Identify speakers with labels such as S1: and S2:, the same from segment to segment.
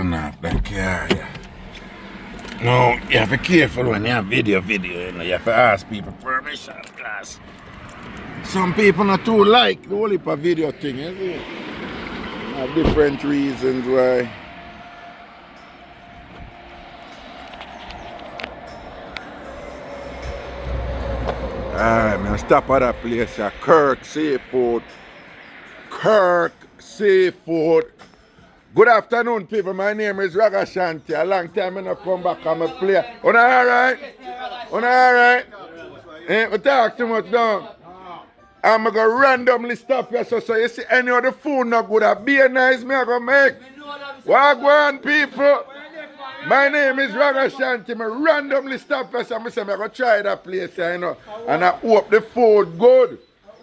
S1: turn off that car. Yeah. No, you have to be careful when you have video, you know. You have to ask people permission, class. Some people not too like the whole heap of video thing, you see? Have different reasons why. Alright, man, stop at that place, Kirk Seafood. Kirk Seafood. Good afternoon, people. My name is Ragashanti. A long time I not come back and I play. Una alright? Una alright? Ain't we talk too much down. I'm going to randomly stop here so you see any other food not good. Be nice, me I go make. Wagwan, people. My name is Ragashanti. I randomly stop here so I say I'm going to try that place here, you know. And I hope the food good.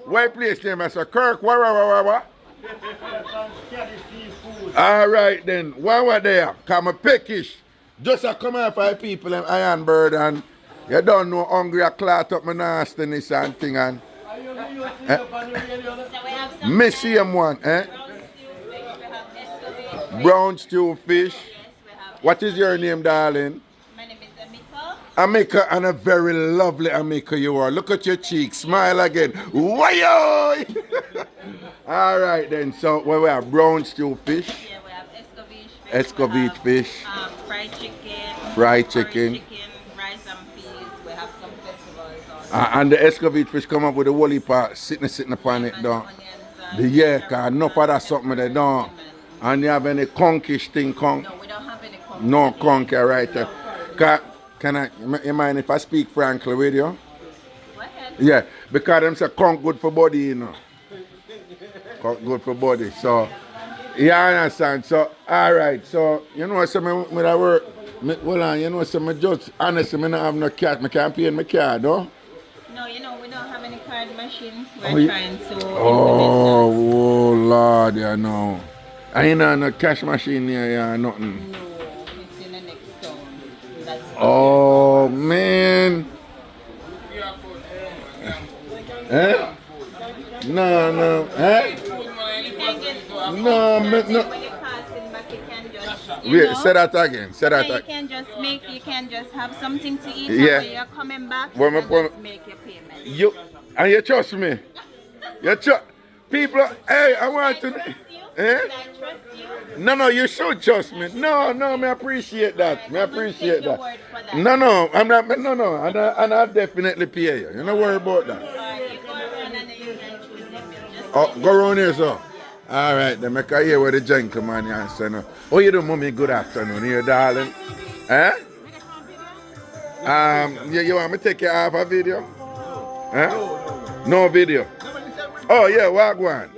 S1: What place name is Kirk? What? Alright then. What there? Come a peckish. Just a come here for people and iron bird and you don't know hungry I clot up my nastiness and thing and Missy one, eh? Brown stew fish. What is your name, darling?
S2: My name is Amika.
S1: Amika, and a very lovely Amika you are. Look at your cheeks. Smile again. Why? Alright then, so we have brown stew fish.
S2: Yeah, we have
S1: escovitch fish.
S2: Fried chicken.
S1: Fried chicken.
S2: Rice and peas. We have some vegetables.
S1: And the escovitch fish come up with the whole heap of sitting upon it down. Cause enough of that something they don't. And you have any conkish thing, conk?
S2: No, we don't have any conk.
S1: No conk, right there. You mind if I speak frankly with you?
S2: Go ahead.
S1: Yeah, because them say conk good for body, you know. Conk good for body. So, you understand? So, alright. So, you know, so me that work. Hold on, you know, so me just, honestly, I don't have no card. I can't pay in my card, no?
S2: No, you know, we don't have any card machine. We're trying to
S1: oh, Lord, yeah, no. I ain't have no cash machine here, yeah, nothing.
S2: No, it's in the next town. That's
S1: oh, man. Eh? No. Eh? No,
S2: when you're passing back, you can just,
S1: wait, say that again. Say that again.
S2: You can just have something to eat.
S1: Yeah.
S2: When you're coming back,
S1: When
S2: you can just make your payment.
S1: And you trust me? You trust people? Hey, I want to. Eh?
S2: I trust you.
S1: No, you should trust me. No, me appreciate that. Me appreciate that.
S2: Word for that.
S1: No, I'm not. No, and I'll definitely pay you. You don't worry about that.
S2: You go around and then you can choose the meal.
S1: Oh, go around here, so. All right, then make I hear what the gentleman is saying. Oh, you do, mommy. Good afternoon, here, darling. Eh? You want me to take you off a video? Eh? No video. Oh yeah, Wagwan.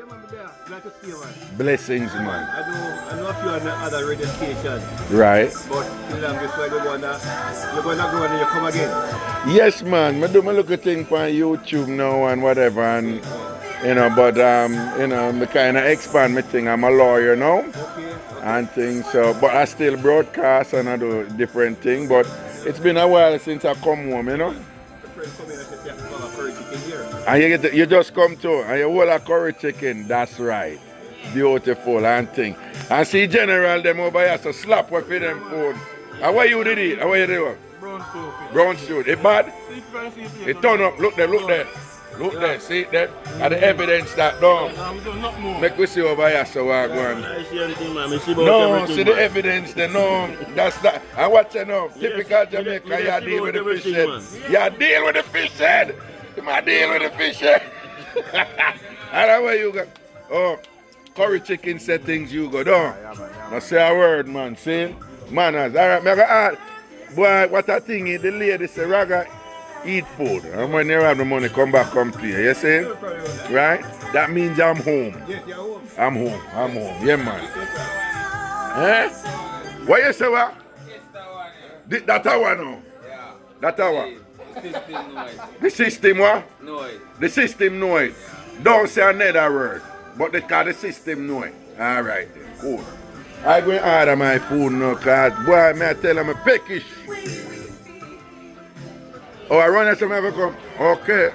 S1: Blessings, man.
S3: I know a few on the other radio stations.
S1: Right.
S3: But till then, before you're going to go and you come again.
S1: Yes, man. I do my look at thing on YouTube now and whatever, and you know, but you know, I kind of expand my thing. I'm a lawyer now, and things. So, but I still broadcast and I do different things. But it's been a while since I come home, you know. And you just come to and you hold a curry chicken. That's right. Beautiful and thing. And see general them over here so slap with them food. And what you did it? And what you did? Brown stew. It bad? It turn up. Look there. Look there. See it there? And the evidence that done. Make we see over here so we're going. No, see the evidence there. No, that's that. And what you know? Typical Jamaica, you deal with the fish head. You deal with the fish head. You might deal with the fish head. And that's where you go. Oh. Curry chicken settings you go down. Now say a word, man. See? Manners. Alright, me go ask. Boy, what a thing is, the lady say, Raga, eat food. And when you have the money, come back, come play. You see? Right? That means I'm home. I'm home. Yeah, man. Eh? What you say, what? That one now?
S4: Yeah.
S1: That one?
S4: The system know it.
S1: The system what?
S4: Know it.
S1: The system know it. Don't say another word. But the system know it. Alright then, cool. I go and order my food now, cause boy, may I tell them I'm peckish. Oh, I run as some ever come. Okay.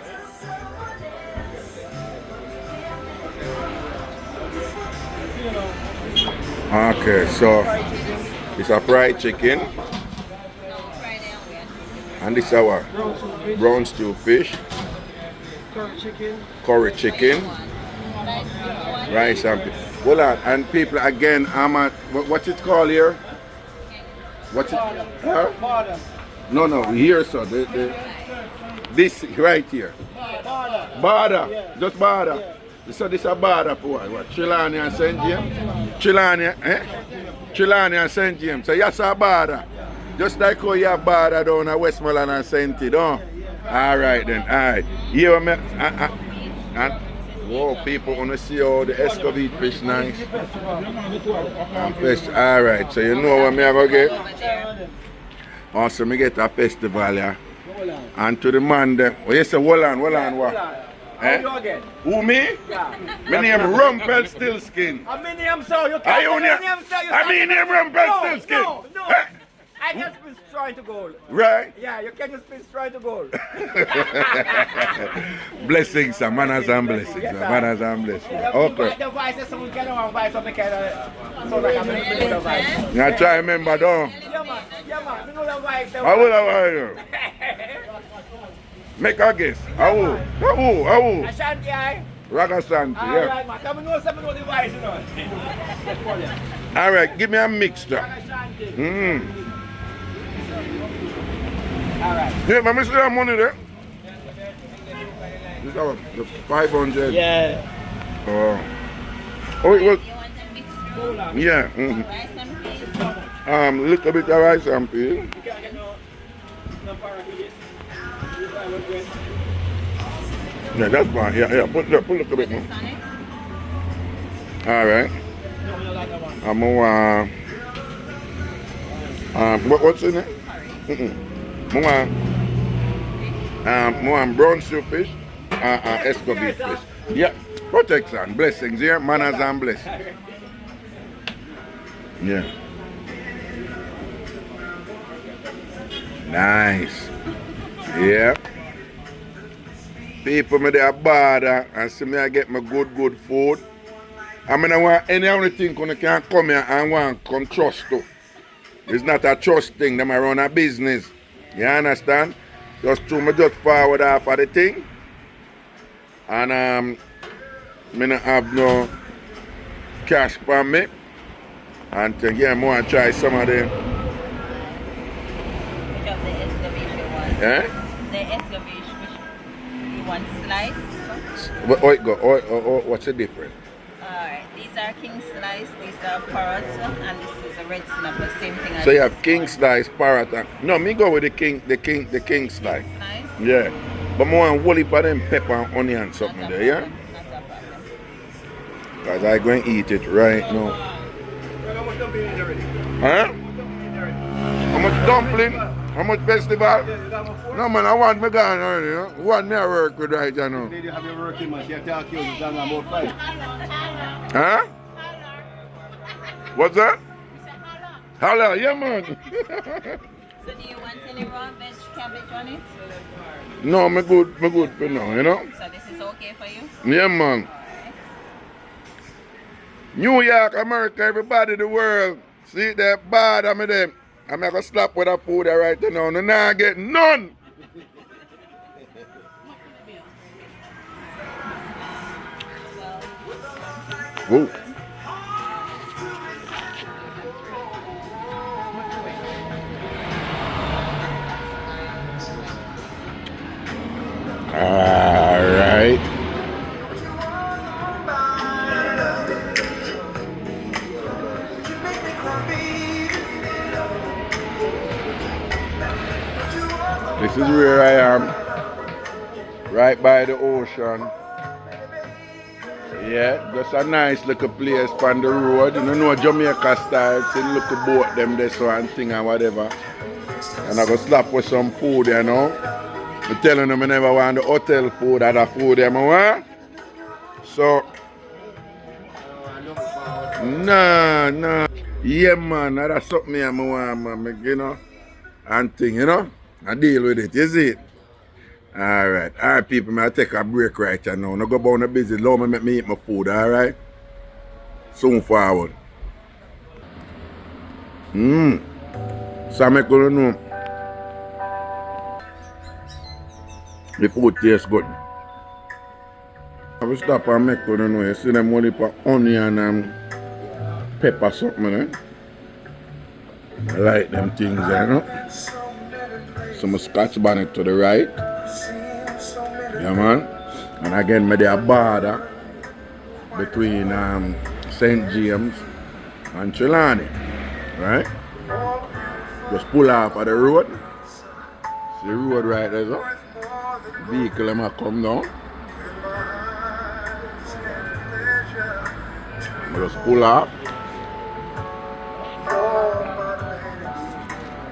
S1: Okay, so It's a fried chicken.
S2: No, Friday and we are.
S1: And this is our brown stew fish. Curry chicken. Rice and peas. Hold on, and people again, I'm at what's it called here? What's it? Huh? No, here, so this right here. Bada. Just Bada. So this is a Bada for what? Chilani and St. James? Chilani and St. James. So yes, a Bada. Just like how you have Bada down at Westmoreland and St. Don't? Alright then, alright. Here we and whoa, people want to see how the escovite fish nice. And fish, alright, so you know what me have to get? Also, me get a festival, yeah. And to the man there, oh, you say, hold on, what? Eh? Who, me?
S3: Yeah.
S1: My name Rumpelstiltskin.
S3: I mean him so you can't
S1: I mean him Rumpelstiltskin.
S3: No.
S1: Eh?
S3: I just been trying to goal.
S1: Right?
S3: Yeah, you can't just be trying to goal.
S1: Blessings, sir. Manners and blessings.
S3: Yes,
S1: Sir. Manners and blessings. Okay.
S3: The voice is someone can voice something kind of so like I'm in the voice.
S1: Now try to remember, don't.
S3: Yeah, man. You know the voice.
S1: I will. Make a guess. How?
S3: Ashanti, aye?
S1: Ragashanti, yeah.
S3: Alright, man. Come know the voice, you know.
S1: Alright, give me a mixture.
S3: Ashanti. Alright.
S1: Yeah, man, I see that money there. This is the 500.
S3: Yeah.
S1: Oh, it was.
S2: You want a mixture?
S1: Yeah.
S2: Rice and peas?
S1: Little bit of rice and peas. Yeah, that's fine. Yeah. Put a little bit more.
S2: Sonic?
S1: Alright. I'm gonna what's in it? More brown stew fish, escovite fish. Yeah, protection, blessings here, manners and blessings. Yeah. Nice. Yeah. People me there bother and see me I get my good food. I mean I want any other thing can come here and want to come trust to. It's not a trust thing, them I run a business. You understand? Just through me just forward off of the thing. And me not have no cash for me. And think, yeah, I want to try some of them.
S2: Which of the excavation one?
S1: Eh?
S2: The excavation, which you want slice?
S1: What's the difference?
S2: Alright, these are king slice, these are parrots, and this is a red snapper, same thing as
S1: So you have king slice, parrot. No, me go with the king slice.
S2: slice.
S1: Yeah. But more and whole heap of them pepper and onion and something
S2: Not a
S1: there, yeah?
S2: problem, not a problem.
S1: Because I'm going to eat it right now. Huh? How much dumpling? How much festival? No man, I want me gone early, you know? Want me to work with right now. Huh? What's that? Hello, yeah man.
S2: So do you want any raw veg cabbage on it?
S1: No, me good for now, you know?
S2: So this is okay for you?
S1: Yeah man. New York, America, everybody, the world. See that bad I'm them. I'm going to slap with that food right now. And now I get none. Whoa. All right. This is where I am, right by the ocean. Yeah, just a nice little place on the road. You know Jamaica style, see little boat them there so and thing and whatever. And I go slap with some food, you know. I'm telling them I never want the hotel food or the food them I want. So, no. Yeah man, that's something I want, man, you know. And thing, you know. I deal with it, you see it? Alright, people, I take a break right now. Now go about the business, allow me make me eat my food, alright? Soon forward. So I make you know the food tastes good. I will stop and make you know, you see them only for onion and pepper something, eh? I like them things, you know. Some scotch bonnet to the right. Yeah, man. And again, me there border between St. James and Trelawney, right? Just pull off of the road. See the road right there, so. Vehicle them come down. Just pull off.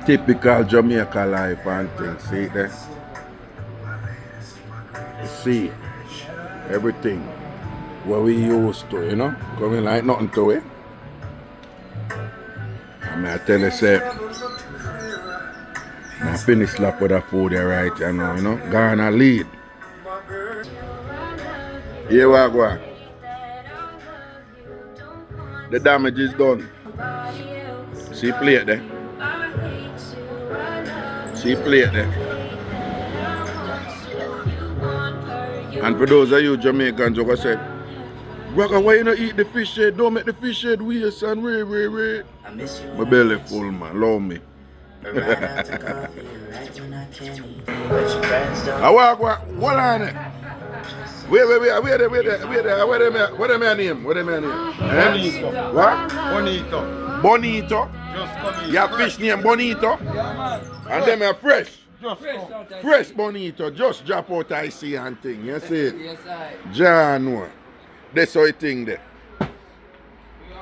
S1: Typical Jamaica life and things. See it there? You see everything what we used to, you know? Coming like nothing to it. I tell you, say, I finish slap with that food there right, you know? Gonna lead. Here we go. The damage is done. See plate there. See plate there. And for those of you Jamaicans who say, Raga, why you not eat the fish head? Don't make the fish head weird, son. Wait. My belly full, man. Love me. I walk, what on it? Wait there. What am I name?
S3: Bonito.
S1: What?
S3: Bonito.
S1: Bonito?
S3: Just come in.
S1: Your fish name Bonito? And them are fresh. Fresh Bonito. Just drop out I see and thing. You see it?
S4: Yes, I.
S1: John, that's how you think there.